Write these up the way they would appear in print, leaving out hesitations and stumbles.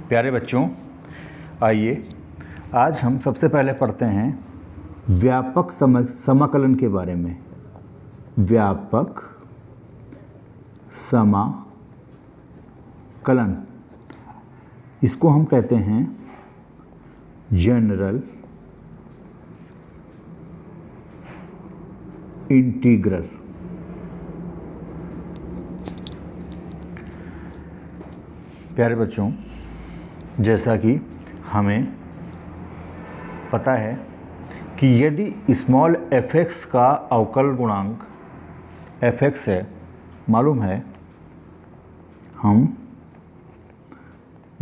प्यारे बच्चों, आइए आज हम सबसे पहले पढ़ते हैं व्यापक समाकलन के बारे में। व्यापक समाकलन, इसको हम कहते हैं जनरल इंटीग्रल। प्यारे बच्चों, जैसा कि हमें पता है कि यदि स्मॉल f(x) का अवकल गुणांक f(x) है, मालूम है, हम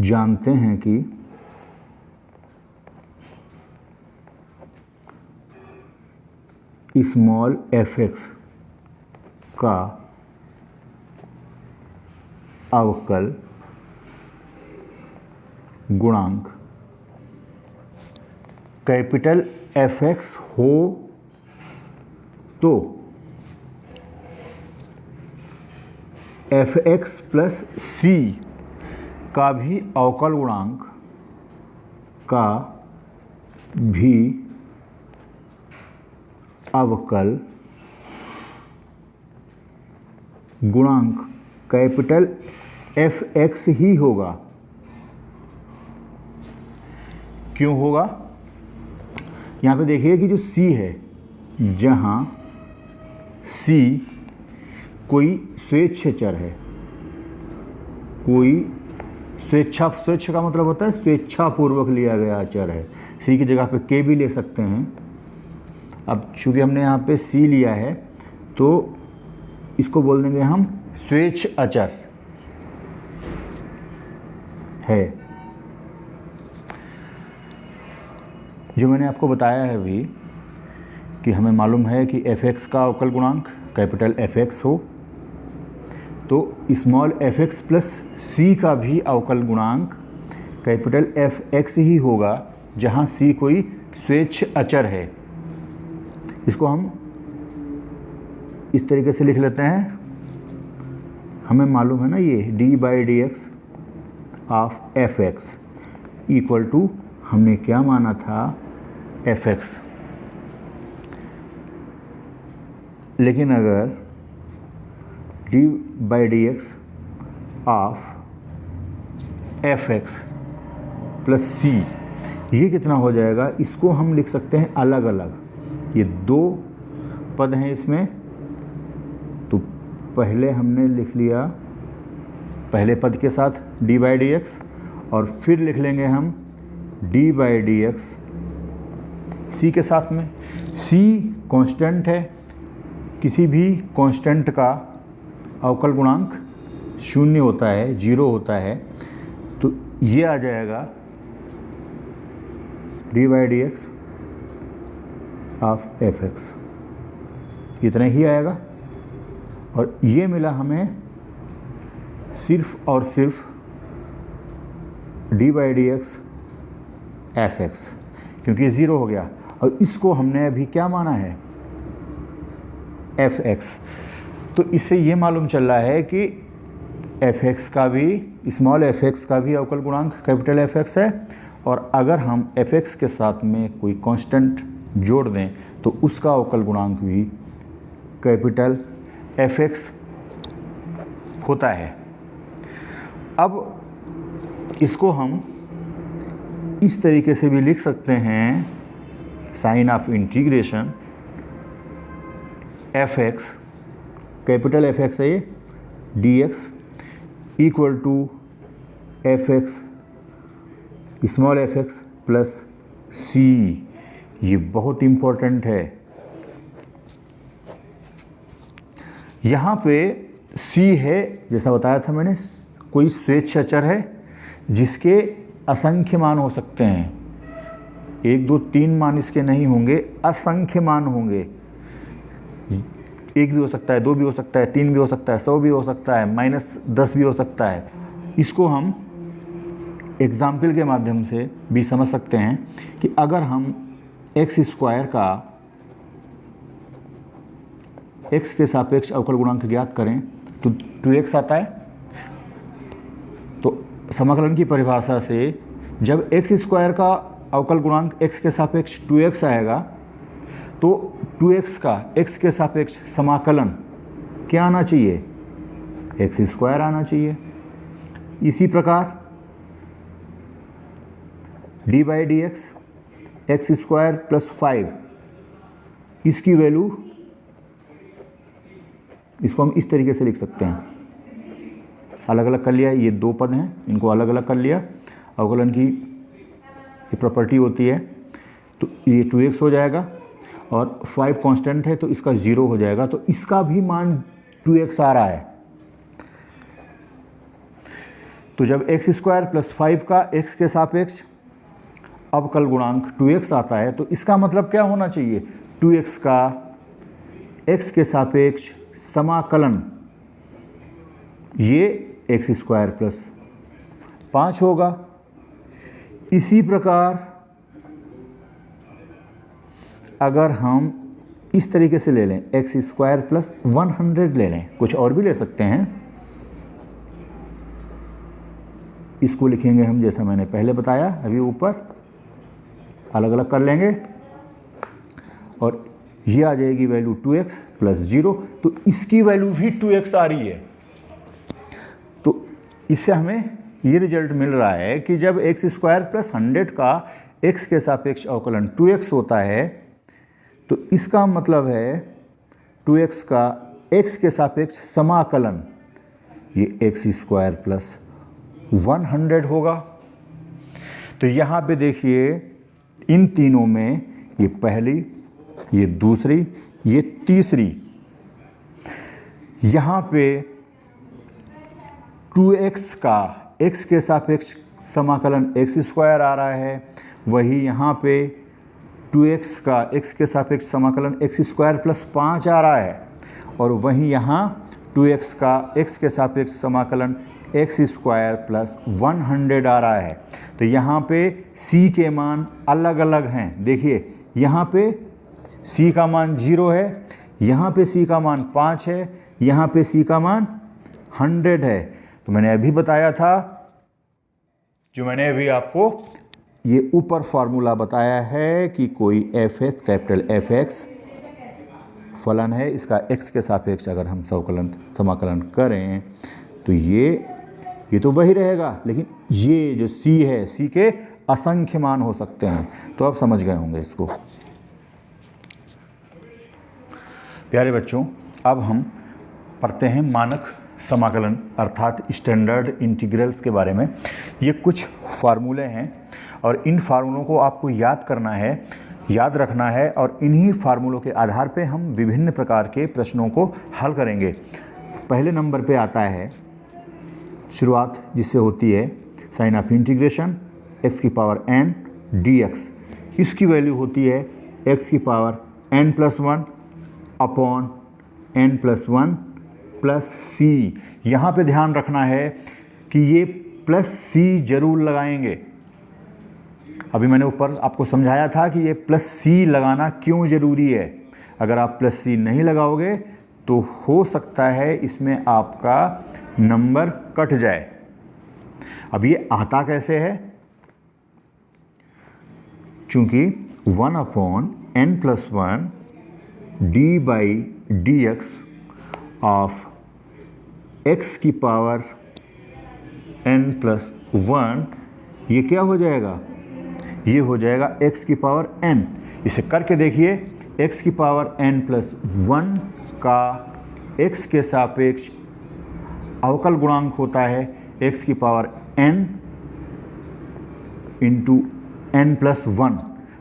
जानते हैं कि स्मॉल f(x) का अवकल गुणांक कैपिटल f(x) हो तो f(x) प्लस c का भी अवकल गुणांक का भी अवकल गुणांक कैपिटल f(x) ही होगा। क्यों होगा? यहाँ पे देखिए कि जो c है, जहाँ c कोई स्वेच्छ चर है, कोई स्वेच्छा का मतलब होता है स्वेच्छापूर्वक लिया गया चर है। c की जगह पे k भी ले सकते हैं। अब चूँकि हमने यहाँ पे c लिया है तो इसको बोल देंगे हम स्वेच्छ अचर है। जो मैंने आपको बताया है अभी कि हमें मालूम है कि f(x) का अवकल गुणांक कैपिटल f(x) हो तो स्मॉल f(x) प्लस c का भी अवकल गुणांक कैपिटल f(x) ही होगा, जहाँ c कोई स्वेच्छ अचर है। इसको हम इस तरीके से लिख लेते हैं। हमें मालूम है ना, ये d/dx of f(x) equal to, हमने क्या माना था, f(x). लेकिन अगर d/dx of f(x) plus c, ये कितना हो जाएगा, इसको हम लिख सकते हैं अलग अलग। ये दो पद हैं इसमें, तो पहले हमने लिख लिया पहले पद के साथ d/dx और फिर लिख लेंगे हम d/dx c के साथ में। c कांस्टेंट है, किसी भी कांस्टेंट का अवकल गुणांक 0 होता है, 0 होता है, तो ये आ जाएगा d/dx ऑफ f(x), इतना ही आएगा। और ये मिला हमें सिर्फ और सिर्फ d/dx f(x), क्योंकि 0 हो गया। और इसको हमने अभी क्या माना है, f(x). तो इससे ये मालूम चल रहा है कि f(x) का भी, स्मॉल f(x) का भी अवकल गुणांक कैपिटल f(x) है। और अगर हम f(x) के साथ में कोई कांस्टेंट जोड़ दें तो उसका अवकल गुणांक भी कैपिटल f(x) होता है। अब इसको हम इस तरीके से भी लिख सकते हैं, sign of integration f(x), capital f(x) है ये, dx equal to f(x) small f(x) plus c। ये बहुत इम्पोर्टेंट है। यहाँ पे c है, जैसा बताया था मैंने, कोई स्वेच्छ अचर है जिसके असंख्य मान हो सकते हैं। 1 2 3 मान इसके नहीं होंगे, असंख्य मान होंगे। 1 भी हो सकता है, 2 भी हो सकता है, 3 भी हो सकता है, 100 भी हो सकता है, -10 भी हो सकता है। इसको हम एग्जाम्पल के माध्यम से भी समझ सकते हैं कि अगर हम x² का x के सापेक्ष अवकल गुणांक ज्ञात करें तो 2x आता है। तो समाकलन की परिभाषा से जब एक्स स्क्वायर का अवकल गुणांक x के सापेक्ष 2x आएगा तो 2x का x के सापेक्ष समाकलन क्या आना चाहिए? एक्स स्क्वायर आना चाहिए। इसी प्रकार D by d x square plus 5, इसकी वैल्यू, इसको हम इस तरीके से लिख सकते हैं, अलग अलग कर लिया, ये दो पद हैं, इनको अलग अलग कर लिया, अवकलन की ये प्रॉपर्टी होती है, तो ये 2x हो जाएगा और 5 कांस्टेंट है तो इसका 0 हो जाएगा, तो इसका भी मान 2x आ रहा है। तो जब एक्स स्क्वायर प्लस 5 का x के सापेक्ष अवकल गुणांक 2x आता है तो इसका मतलब क्या होना चाहिए? 2x का x के सापेक्ष समाकलन, ये एक्स स्क्वायर प्लस 5 होगा। इसी प्रकार अगर हम इस तरीके से ले लें, एक्स स्क्वायर प्लस 100 ले लें, कुछ और भी ले सकते हैं, इसको लिखेंगे हम जैसा मैंने पहले बताया, अभी ऊपर अलग अलग कर लेंगे और ये आ जाएगी वैल्यू 2x प्लस 0, तो इसकी वैल्यू भी 2x आ रही है। तो इससे हमें ये रिजल्ट मिल रहा है कि जब एक्स स्क्वायर प्लस 100 का x के सापेक्ष अवकलन 2x होता है तो इसका मतलब है 2x का x के सापेक्ष समाकलन ये एक्स स्क्वायर प्लस 100 होगा। तो यहाँ पे देखिए इन तीनों में, ये पहली, ये दूसरी, ये तीसरी, यहाँ पे 2x का x के सापेक्ष समाकलन एक्स स्क्वायर आ रहा है, वही यहाँ पे 2x का x के सापेक्ष समाकलन एक्स स्क्वायर प्लस 5 आ रहा है, और वहीं यहाँ 2x का x के सापेक्ष समाकलन एक्स स्क्वायर प्लस 100 आ रहा है। तो यहाँ पे c के मान अलग अलग हैं। देखिए यहाँ पे c का मान 0 है, यहाँ पे c का मान 5 है, यहाँ पे c का मान 100 है। तो मैंने अभी बताया था, जो मैंने अभी आपको ये ऊपर फार्मूला बताया है कि कोई f(x), कैपिटल F(x) फलन है, इसका x के सापेक्ष अगर हम समाकलन करें तो ये तो वही रहेगा, लेकिन ये जो c है, c के असंख्य मान हो सकते हैं। तो आप समझ गए होंगे इसको। प्यारे बच्चों, अब हम पढ़ते हैं मानक समाकलन अर्थात स्टैंडर्ड इंटीग्रल्स के बारे में। ये कुछ फार्मूले हैं और इन फार्मूलों को आपको याद करना है, याद रखना है, और इन्हीं फार्मूलों के आधार पे हम विभिन्न प्रकार के प्रश्नों को हल करेंगे। पहले नंबर पे आता है शुरुआत, जिससे होती है साइन ऑफ इंटीग्रेशन x की पावर n dx। इसकी वैल्यू होती है x की power n+1 upon n+1 plus c। यहाँ पे ध्यान रखना है कि ये प्लस c जरूर लगाएंगे। अभी मैंने ऊपर आपको समझाया था कि ये प्लस c लगाना क्यों ज़रूरी है। अगर आप प्लस c नहीं लगाओगे तो हो सकता है इसमें आपका नंबर कट जाए। अब ये आता कैसे है? चूंकि 1/n+1 d/dx ऑफ x की पावर n+1, ये क्या हो जाएगा? ये हो जाएगा x की पावर n। इसे करके देखिए, x की पावर n+1 का x के सापेक्ष अवकल गुणांक होता है x की पावर n इंटू n+1।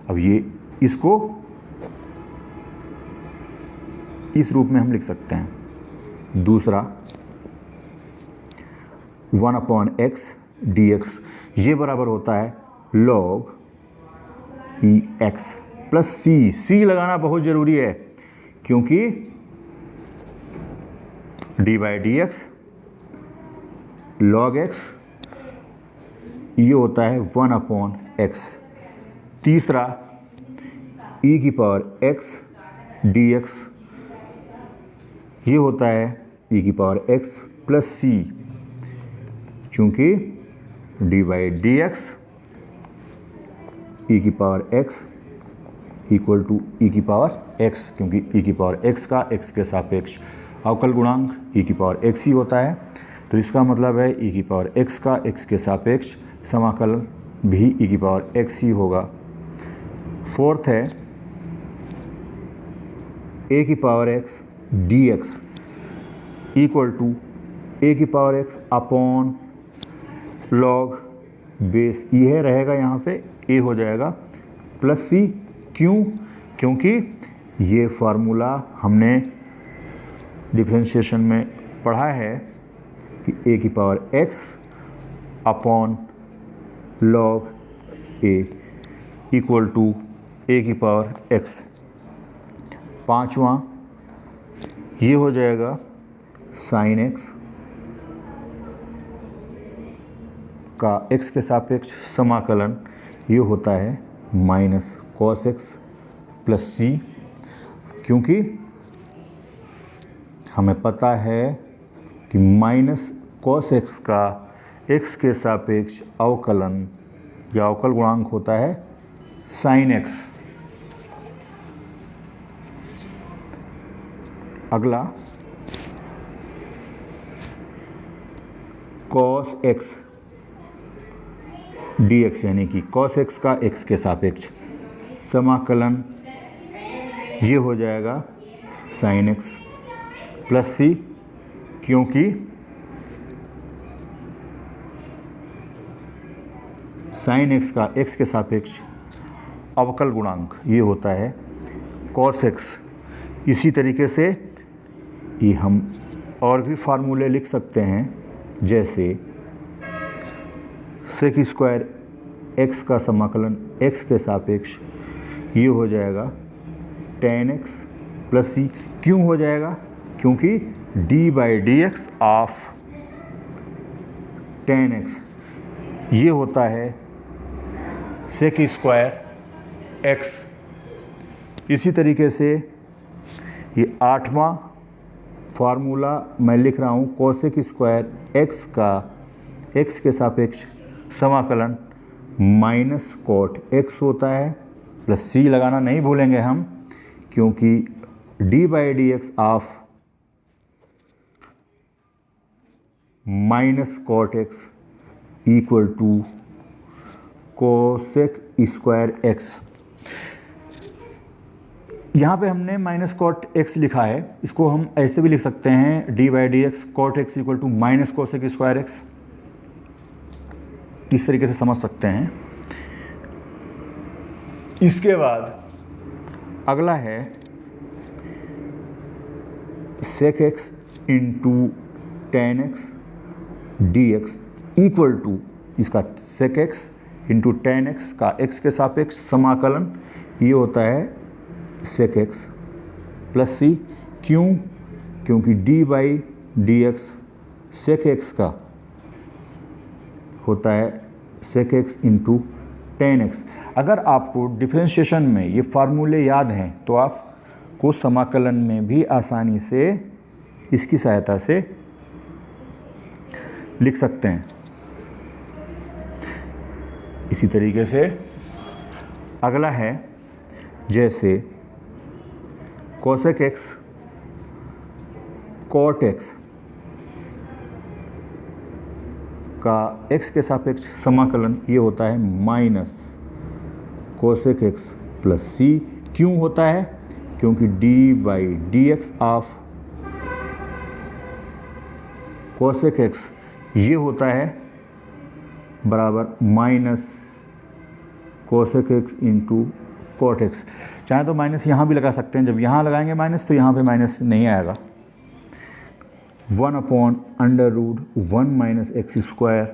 अब ये इसको इस रूप में हम लिख सकते हैं। दूसरा 1/x dx, ये बराबर होता है log x प्लस c लगाना बहुत ज़रूरी है, क्योंकि d/dx log x ये होता है 1/x। तीसरा e की पावर x dx ये होता है e की पावर x प्लस c, चूँकि डी बाई डी एक्स ई की पावर एक्स इक्वल टू ई की पावर एक्स, क्योंकि ई की पावर एक्स का एक्स के सापेक्ष अवकल गुणांक ई की पावर एक्स ही होता है। तो इसका मतलब है ई की पावर एक्स का एक्स के सापेक्ष समाकल भी ई की पावर एक्स ही होगा। फोर्थ है ए की power x d x equal to a की power x upon log base, यह रहेगा यहाँ पे ए हो जाएगा प्लस सी। क्यों? क्योंकि ये फार्मूला हमने डिफरेंशिएशन में पढ़ा है कि ए की power x upon log a equal to a की पावर एक्स। पांचवा ये हो जाएगा साइन एक्स का एक्स के सापेक्ष समाकलन, ये होता है minus cos x plus c, क्योंकि हमें पता है कि माइनस कॉस एक्स का एक्स के सापेक्ष अवकलन या अवकल गुणांक होता है साइन एक्स। अगला कॉस एक्स डी एक्स, यानी कि कॉस एक्स का एक्स के सापेक्ष समाकलन, ये हो जाएगा साइन एक्स प्लस सी, क्योंकि साइन एक्स का एक्स के सापेक्ष अवकल गुणांक ये होता है कॉस एक्स। इसी तरीके से ये हम और भी फार्मूले लिख सकते हैं, जैसे सेक स्क्वायर एक्स का समाकलन एक्स के सापेक्ष ये हो जाएगा टेन एक्स प्लस सी। क्यों हो जाएगा? क्योंकि d by d x of ten x ये होता है सेक स्क्वायर एक्स। इसी तरीके से ये आठवां फार्मूला मैं लिख रहा हूँ, कोसेक स्क्वायर एक्स का एक्स के सापेक्ष समाकलन माइनस कॉट एक्स होता है, प्लस सी लगाना नहीं भूलेंगे हम, क्योंकि d by d x of minus cot x equal to cosec square x. यहाँ पे हमने माइनस कॉट एक्स लिखा है, इसको हम ऐसे भी लिख सकते हैं d by d x cot x equal to minus cosec square x, इस तरीके से समझ सकते हैं। इसके बाद अगला है sec x into tan x d x equal to, इसका sec x into tan x का एक्स के सापेक्ष समाकलन ये होता है सेक एक्स प्लस सी। क्यों? क्योंकि d by d x sec x का होता है sec x into tan x. अगर आपको डिफरेंशिएशन में ये फार्मूले याद हैं तो आपको समाकलन में भी आसानी से इसकी सहायता से लिख सकते हैं। इसी तरीके से अगला है, जैसे कोसेक एक्स कॉट एक्स का एक्स के सापेक्ष समाकलन ये होता है minus cosec x plus c. क्यों होता है? क्योंकि d by d x of cosec x ये होता है बराबर minus cosec x into cot x. चाहे तो माइनस यहाँ भी लगा सकते हैं, जब यहाँ लगाएंगे माइनस तो यहाँ पे माइनस नहीं आएगा। 1 upon under root 1 minus x square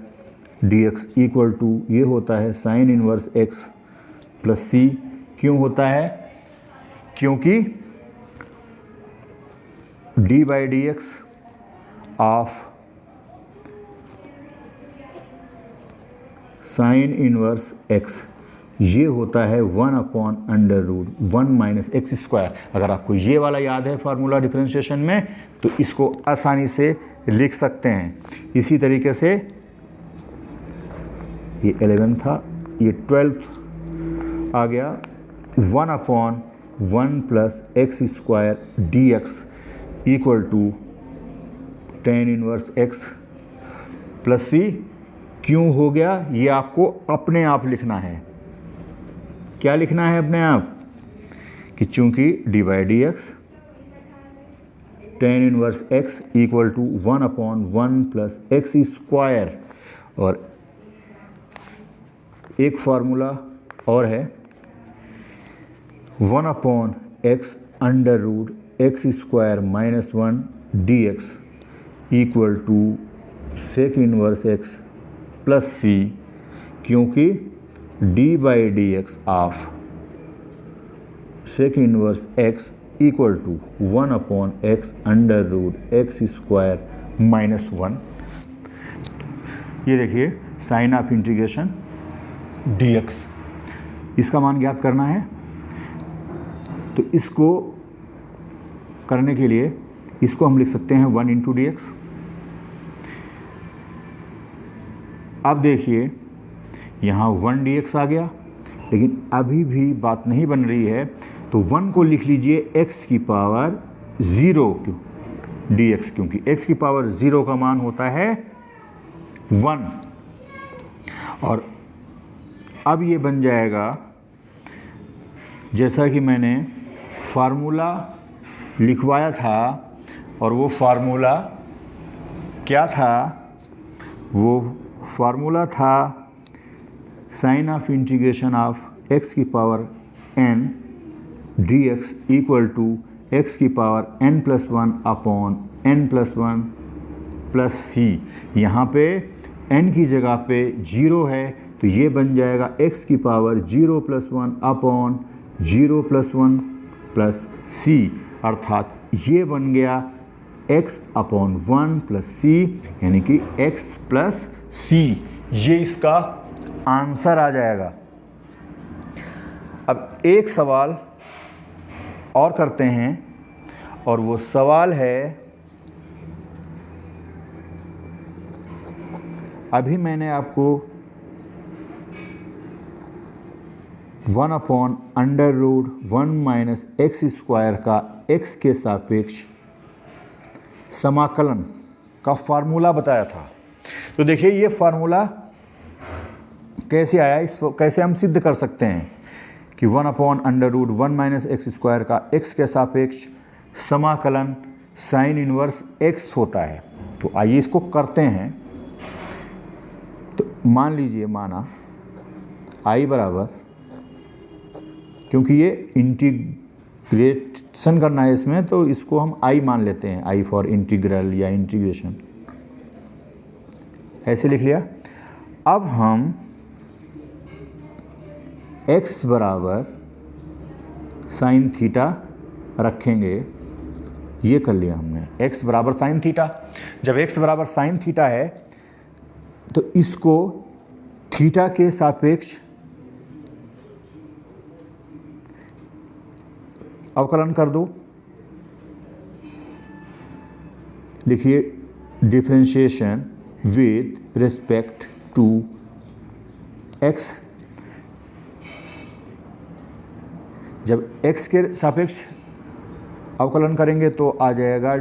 d x equal to ये होता है sine inverse x plus c. क्यों होता है? क्योंकि d by d x of sine inverse x ये होता है 1 upon under root 1 minus x square. अगर आपको ये वाला याद है फार्मूला डिफरेंशिएशन में तो इसको आसानी से लिख सकते हैं। इसी तरीके से ये 11 था, ये 12 आ गया। 1/1 plus x square d x equal to tan inverse x plus c. क्यों हो गया ये आपको अपने आप लिखना है। क्या लिखना है अपने आप कि चूंकि d by d x tan inverse x equal to 1/1 plus x square, और एक फार्मूला और है 1/x under root x square minus 1 d x equal to sec inverse x plus c, क्योंकि d by d x of sec inverse x equal to 1/x under root x square minus 1। ये देखिए sign of integration dx, इसका मान ज्ञात करना है। तो इसको करने के लिए इसको हम लिख सकते हैं 1 इंटू डी एक्स। अब देखिए यहाँ 1 dx आ गया, लेकिन अभी भी बात नहीं बन रही है, तो 1 को लिख लीजिए x की पावर 0 क्यों dx, क्योंकि x की पावर 0 का मान होता है 1। और अब ये बन जाएगा, जैसा कि मैंने फार्मूला लिखवाया था, और वो फार्मूला क्या था, वो फार्मूला था sign of integration of x की power n dx equal to x की power n plus 1 upon n plus 1 plus सी। यहाँ पे n की जगह पे 0 है, तो ये बन जाएगा x की power 0 plus 1 upon 0 plus 1 plus सी, अर्थात ये बन गया x अपॉन 1 प्लस सी, यानी कि x प्लस सी। ये इसका आंसर आ जाएगा। अब एक सवाल और करते हैं, और वो सवाल है, अभी मैंने आपको 1/√1 माइनस एक्स स्क्वायर का x के सापेक्ष समाकलन का फार्मूला बताया था। तो देखिए ये फार्मूला कैसे आया, इसको कैसे हम सिद्ध कर सकते हैं कि 1/√1 माइनस एक्स स्क्वायर का x के सापेक्ष समाकलन साइन इनवर्स x होता है। तो आइए इसको करते हैं। तो मान लीजिए, माना i बराबर, क्योंकि ये इंटीग्रेशन करना है इसमें, तो इसको हम i मान लेते हैं, i फॉर इंटीग्रल या इंटीग्रेशन, ऐसे लिख लिया। अब हम x बराबर साइन थीटा रखेंगे, ये कर लिया हमने, x बराबर साइन थीटा। जब x बराबर साइन थीटा है, तो इसको थीटा के सापेक्ष अवकलन कर दो। लिखिए differentiation with respect to x। जब x के सापेक्ष अवकलन करेंगे तो आ जाएगा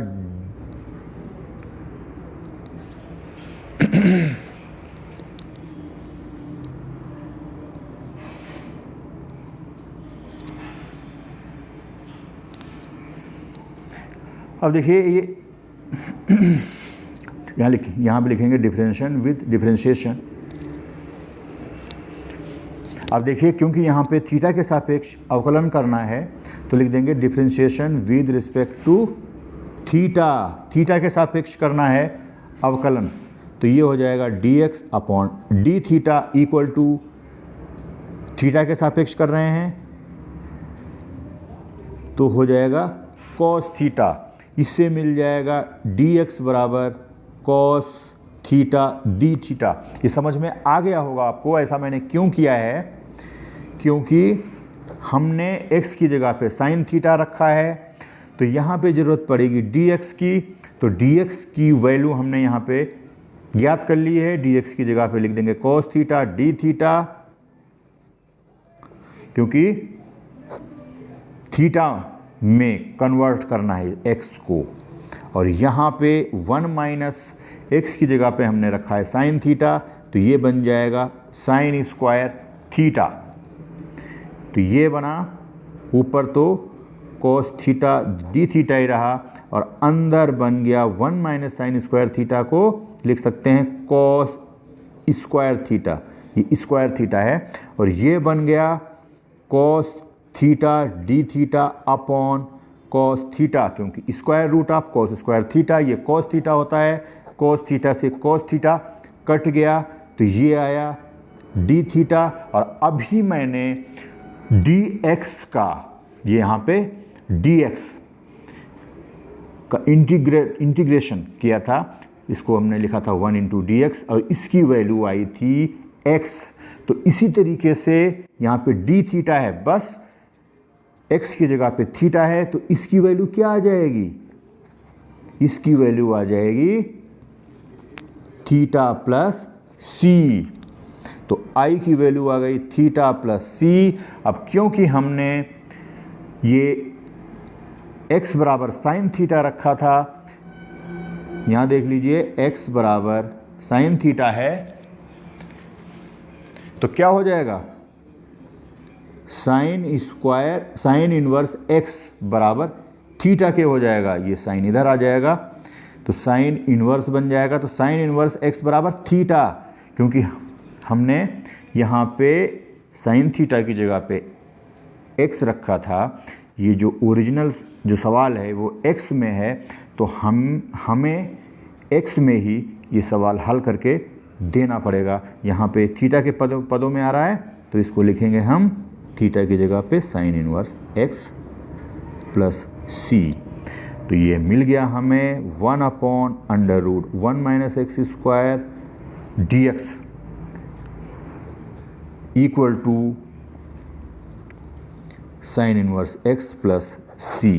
अब देखिए ये यहाँ भी लिखेंगे डिफरेंशिएशन विद डिफरेंशिएशन। अब देखिए क्योंकि यहाँ पे थीटा के सापेक्ष अवकलन करना है, तो लिख देंगे differentiation with respect to theta. Theta के सापेक्ष करना है अवकलन, तो ये हो जाएगा dx upon d theta equal to, theta के सापेक्ष कर रहे हैं तो हो जाएगा cos थीटा। इससे मिल जाएगा dx बराबर cos थीटा डी थीटा। ये समझ में आ गया होगा आपको, ऐसा मैंने क्यों किया है, क्योंकि हमने x की जगह पे साइन थीटा रखा है, तो यहाँ पे ज़रूरत पड़ेगी dx की, तो dx की वैल्यू हमने यहाँ पे ज्ञात कर लिए है, dx की जगह पे लिख देंगे cos थीटा d थीटा, क्योंकि थीटा में कन्वर्ट करना है x को, और यहाँ पे 1 माइनस एक्स की जगह पे हमने रखा है साइन थीटा, तो ये बन जाएगा साइन स्क्वायर थीटा। तो ये बना, ऊपर तो cos थीटा d थीटा ही रहा, और अंदर बन गया 1 माइनस साइन स्क्वायर थीटा को लिख सकते हैं cos स्क्वायर थीटा, ये स्क्वायर थीटा है, और ये बन गया cos theta d theta upon cos theta, क्योंकि square root of cos square theta ये cos थीटा होता है, cos थीटा से cos थीटा कट गया, तो ये आया d थीटा, और अभी मैंने dx का, ये यहाँ पे dx का इंटीग्रेशन किया था, इसको हमने लिखा था 1 इंटू dx, और इसकी वैल्यू आई थी x। तो इसी तरीके से यहाँ पे d थीटा है, बस x की जगह पे थीटा है, तो इसकी वैल्यू क्या आ जाएगी, इसकी वैल्यू आ जाएगी थीटा प्लस c। तो i की वैल्यू आ गई थीटा प्लस c। अब क्योंकि हमने ये x बराबर साइन थीटा रखा था, यहाँ देख लीजिए x बराबर साइन थीटा है, तो क्या हो जाएगा sine square sine inverse x बराबर थीटा के हो जाएगा, ये साइन इधर आ जाएगा, तो साइन इनवर्स बन जाएगा, तो साइन इनवर्स x बराबर थीटा, क्योंकि हमने यहाँ पे साइन थीटा की जगह पे x रखा था, ये जो ओरिजिनल जो सवाल है वो x में है, तो हमें x में ही ये सवाल हल करके देना पड़ेगा। यहाँ पे थीटा के पदों में आ रहा है, तो इसको लिखेंगे हम थीटा की जगह पे sine inverse x plus c। तो ये मिल गया हमें 1 upon under root 1 minus x square dx equal to sine inverse x plus c।